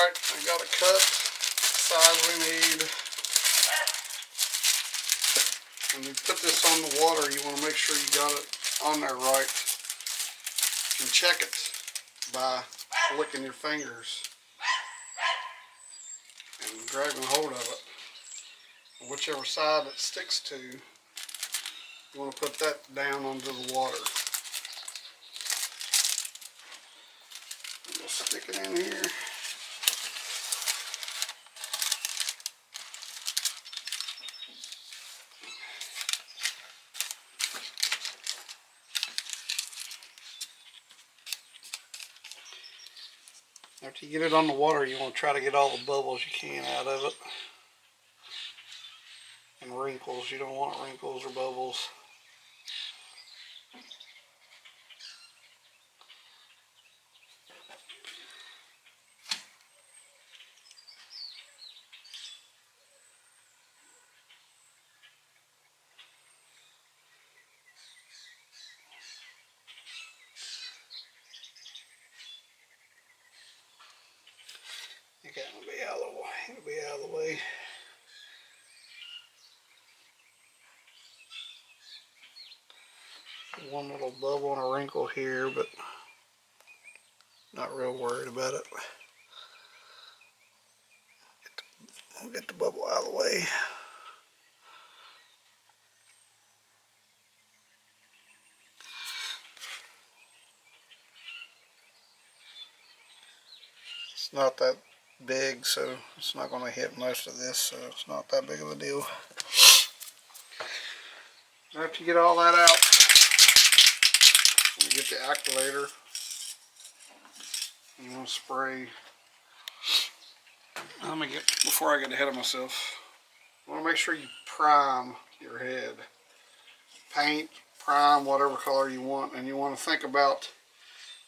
right. I got it cut size we need. When you put this on the water, you want to make sure you got it on there right. You can check it by licking your fingers and grabbing hold of it. And whichever side it sticks to, you want to put that down onto the water. We'll stick it in here. After you get it on the water, you want to try to get all the bubbles you can out of it. And wrinkles, you don't want wrinkles or bubbles. Okay, it'll be out of the way. It'll be out of the way. One little bubble and a wrinkle here, but not real worried about it. We'll get the bubble out of the way. It's not that big, so it's not going to hit most of this, so it's not that big of a deal. After you get all that out, you get the activator. You want to spray. Before I get ahead of myself, you want to make sure you prime your head. Paint, prime, whatever color you want, and you want to think about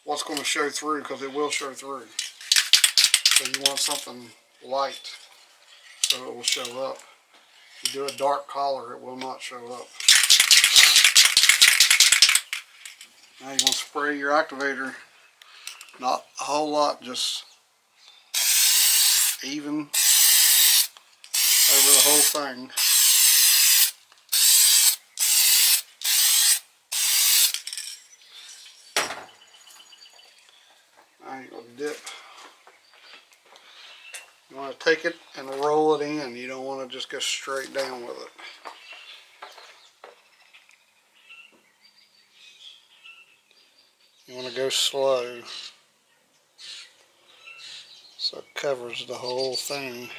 what's going to show through, because it will show through. So you want something light so it will show up. If you do a dark color, it will not show up. Now you want to spray your activator. Not a whole lot, just even over the whole thing. Now you're going to dip. You want to take it and roll it in. You don't want to just go straight down with it. You want to go slow so it covers the whole thing.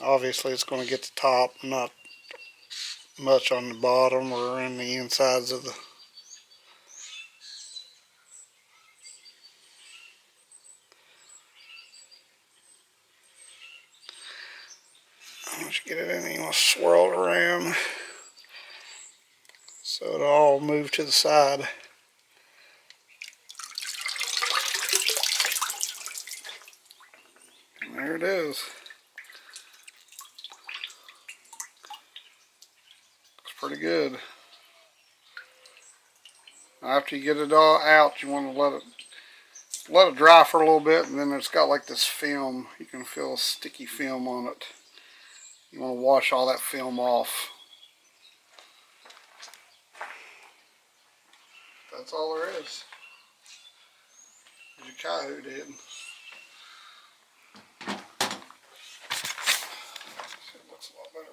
Obviously it's going to get the top, not much on the bottom or in the insides of the once you get it in, you want to swirl it around so it'll all move to the side. And there it is. It's pretty good. After you get it all out, you want to let it dry for a little bit, and then it's got like this film. You can feel a sticky film on it. You want to wash all that film off. That's all there is. Your Coyote did. Looks a lot better.